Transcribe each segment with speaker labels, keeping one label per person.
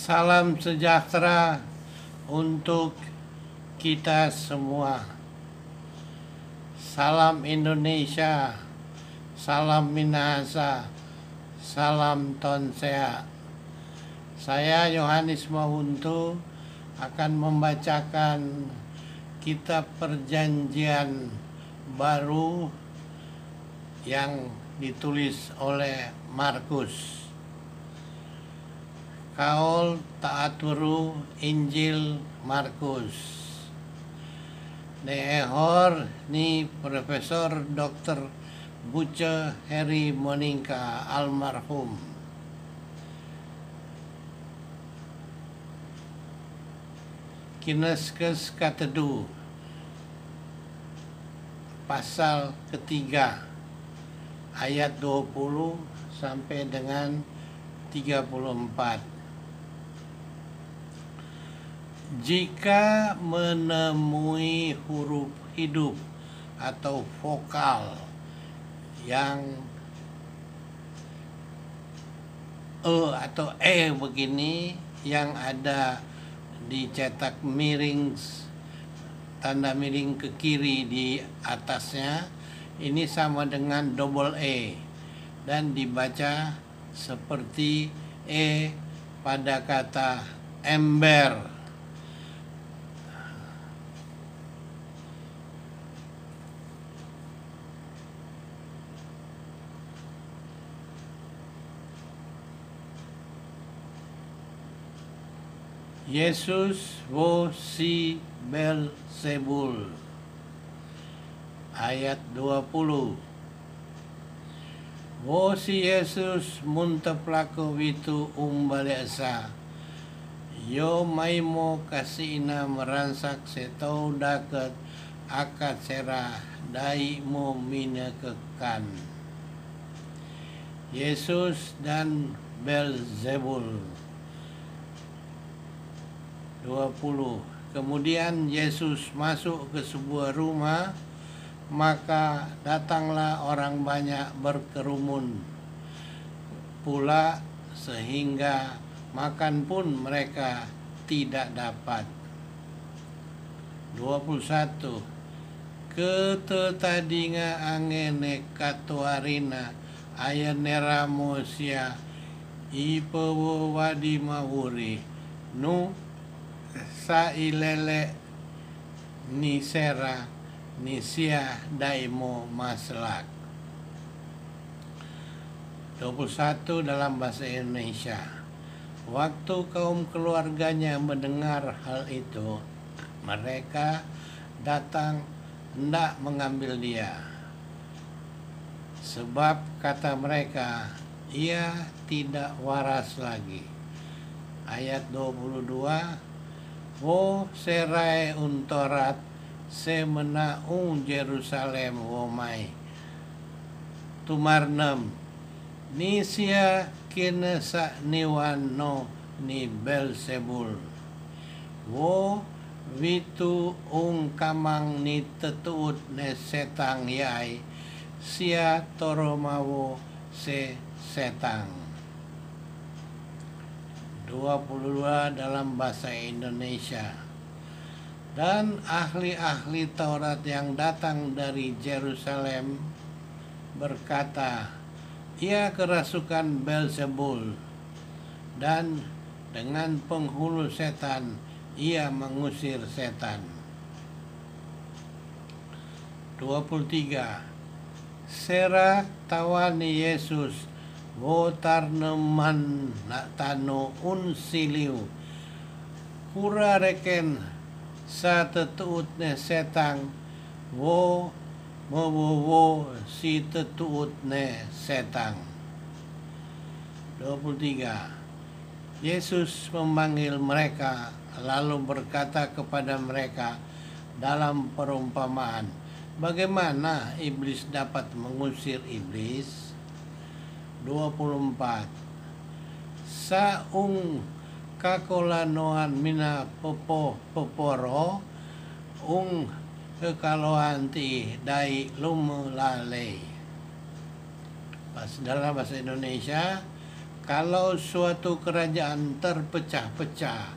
Speaker 1: Salam sejahtera untuk kita semua. Salam Indonesia, salam Minahasa, salam Tonsea. Saya Yohanes Mahuntu akan membacakan kitab Perjanjian Baru yang ditulis oleh Markus. Kaul taaturu Injil Markus. Neehor ni Profesor Dr. Buce Heri Moningka almarhum. Kineskes katedu pasal ketiga ayat 20 sampai dengan 34. Jika menemui huruf hidup atau vokal yang atau begini yang ada dicetak miring, tanda miring ke kiri di atasnya, ini sama dengan double E dan dibaca seperti E pada kata ember. Yesus wo si Belzebul. Ayat 20. Wo si Yesus munteplako witu balesa. Yo maimo kasina meransak setau daket akat serah dai mo minekekan. Yesus dan Belzebul. 20. Kemudian Yesus masuk ke sebuah rumah, maka datanglah orang banyak berkerumun pula sehingga makan pun mereka tidak dapat. 21. Ketetadinga angene katuarina ayanera mosia ipewo wadi mawuri nu sa ilele nisera nisia daimo maslak. 21 dalam bahasa Indonesia. Waktu kaum keluarganya mendengar hal itu, mereka datang hendak mengambil dia. Sebab kata mereka, ia tidak waras lagi. Ayat 22. Wo serai untorat semenaung Jerusalem womai tumarnem nisia kinesa niwan no ni Belzebul wo witu ung kamang ni tetuut ne setang yai sia toromawo se setang. 22 dalam bahasa Indonesia. Dan ahli-ahli Taurat yang datang dari Yerusalem berkata, ia kerasukan Belzebul dan dengan penghulu setan ia mengusir setan. 23. Sera tawani Yesus wo tarneman tano unsiliu kura reken sa tetuut ne setang wo si tetuut ne setang. 23. Yesus memanggil mereka lalu berkata kepada mereka dalam perumpamaan, bagaimana iblis dapat mengusir iblis? 24. Saung kakolanoan mina poporo ung kekaloan ti dai lumulale. Dalam bahasa Indonesia, Kalau suatu kerajaan terpecah-pecah,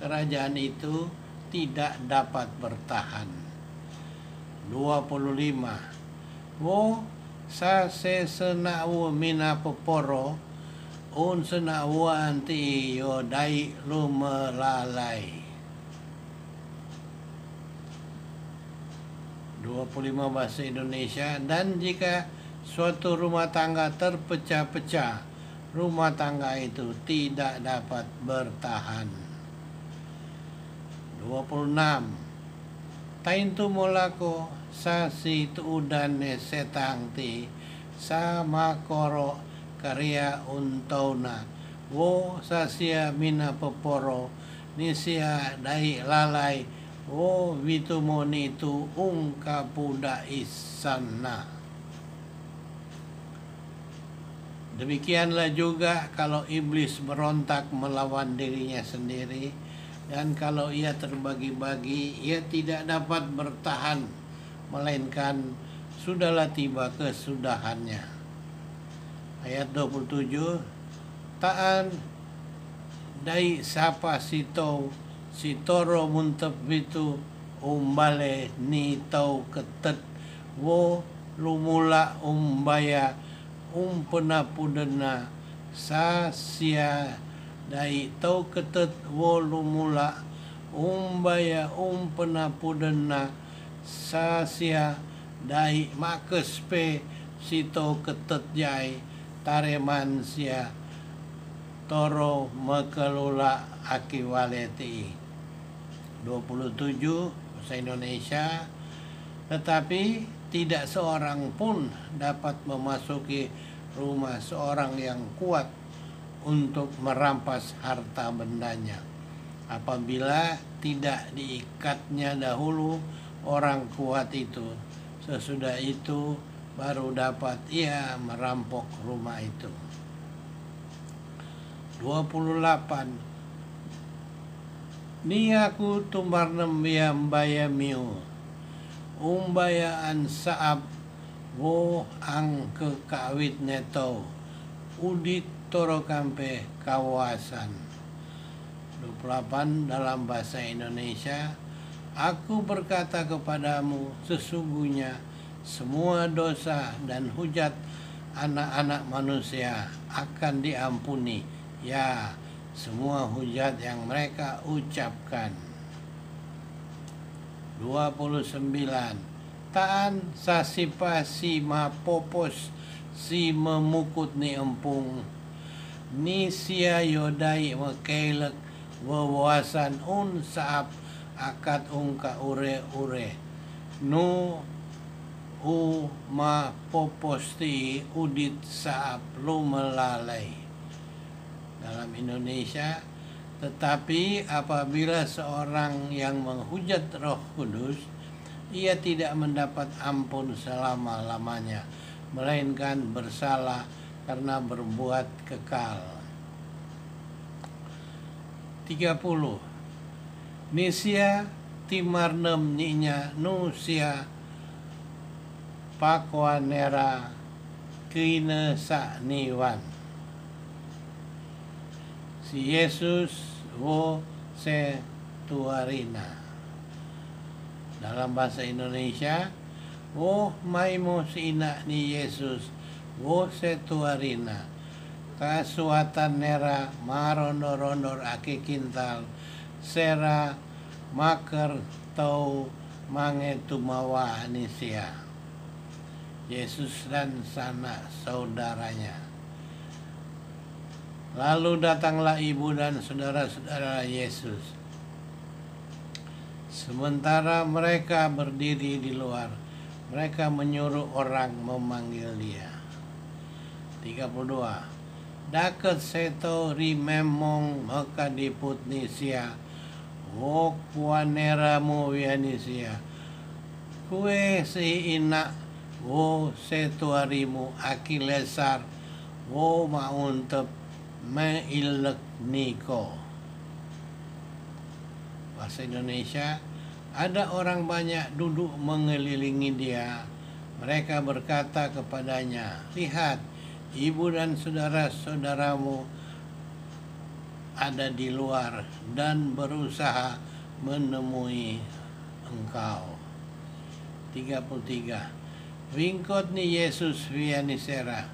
Speaker 1: kerajaan itu tidak dapat bertahan. 25. Wo sa se senawu mina poporo un senawu anti yo dai lumelalai. 25 bahasa Indonesia. Dan jika suatu rumah tangga terpecah-pecah, rumah tangga itu tidak dapat bertahan. 26. Taintu molako sa si tuudane setang ti sa makoro karya untona wo sa sia mina poporo nisia dai lalai wo vitumoni tu ungkapuda isana. Demikianlah juga kalau iblis berontak melawan dirinya sendiri, dan kalau ia terbagi-bagi, ia tidak dapat bertahan, melainkan sudahlah tiba kesudahannya. Ayat 27, Taan dai sapa sitoro muntep itu umbale ni tau ketet wo lumula umbaya pudena sa sia dai tau ketet wo lumula umbaya pudena sa sia dai makespe sito ketet jai tareman sia toro mekelula akiwaleti. 27 bahasa Indonesia. Tetapi tidak seorang pun dapat memasuki rumah seorang yang kuat untuk merampas harta bendanya apabila tidak diikatnya dahulu orang kuat itu. Sesudah itu baru dapat ia merampok rumah itu. 28. Niaku tumarnem yambaya miu umbayaan saab wo ang kekawit neto udit toro kampe kawasan. 28 dalam bahasa Indonesia. Aku berkata kepadamu, sesungguhnya semua dosa dan hujat anak-anak manusia akan diampuni, ya, semua hujat yang mereka ucapkan. 29. Taan sasipa si mapopos si memukut ni empung ni sia yodai makelek wawasan un saap akat ungka ure-ure nu u mapopos ti udit saap lumelalai. Dalam Indonesia, tetapi apabila seorang yang menghujat Roh Kudus, ia tidak mendapat ampun selama-lamanya, melainkan bersalah karena berbuat kekal. 30. Nisia timarnem ninya nusia pakwanera kine sa niwan. Si Yesus wo se tuarina. Dalam bahasa Indonesia, wo maimo si ina ni Yesus wo se tuarina. Kasuatan nera marondor-ondor aki kintal sera maker tau mange tumawa nisia. Yesus dan sanak saudaranya. Lalu datanglah ibu dan saudara-saudara Yesus. Sementara mereka berdiri di luar, mereka menyuruh orang memanggil dia. 32. Daket seto rimemong maka diputnisia, wo kuanera mo wianisia. Kue si ina, wo setuarimu akilesar, wo mauntep meilek niko. Bahasa Indonesia, ada orang banyak duduk mengelilingi dia. Mereka berkata kepadanya, lihat, ibu dan saudara-saudaramu ada di luar dan berusaha menemui engkau. 33. Wingkot ni Yesus vianisera,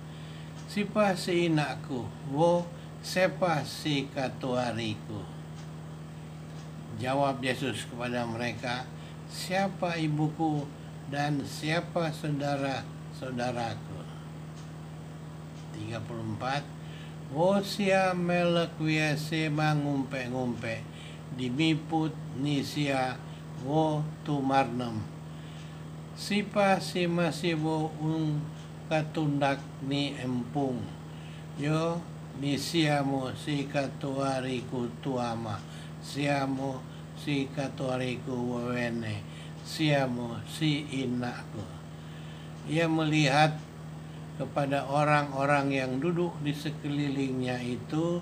Speaker 1: siapa si inakku, wo siapa si katuariku. Jawab Yesus kepada mereka, siapa ibuku dan siapa saudara-saudaraku. 34. Wo sia melek wiase mangumpe-ngumpe, dimiput ni sia wo tumarnem. Sipa si masibo katundak ni empung, yo ni siamo si katuariku tuama, siamo si katuariku wawene, siamo si inakku. Ia melihat kepada orang-orang yang duduk di sekelilingnya itu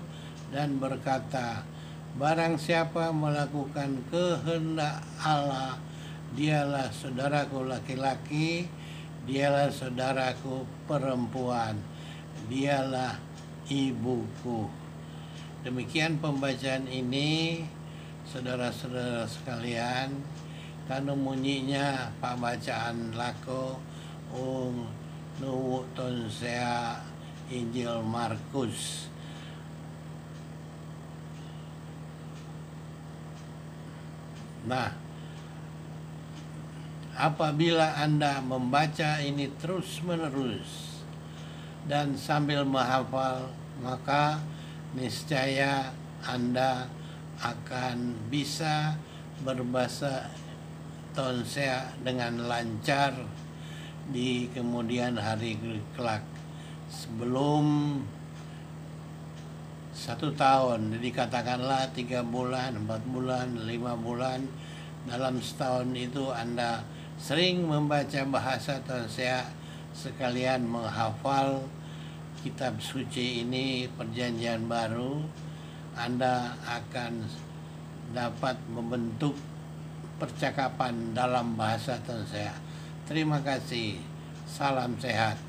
Speaker 1: dan berkata, barang siapa melakukan kehendak Allah, dialah saudaraku laki-laki, dialah saudaraku perempuan, dialah ibuku. Demikian pembacaan ini, saudara-saudara sekalian. Kanu munyinya pembacaan lako nuwu tonsea Injil Markus. Nah, apabila Anda membaca ini terus-menerus dan sambil menghafal, maka niscaya Anda akan bisa berbahasa tonsea dengan lancar di kemudian hari kelak. Sebelum 1 tahun, jadi katakanlah 3 bulan, 4 bulan, 5 bulan, dalam setahun itu Anda sering membaca bahasa tonsea sekalian menghafal kitab suci ini, perjanjian baru, Anda akan dapat membentuk percakapan dalam bahasa tonsea. Terima kasih. Salam sehat.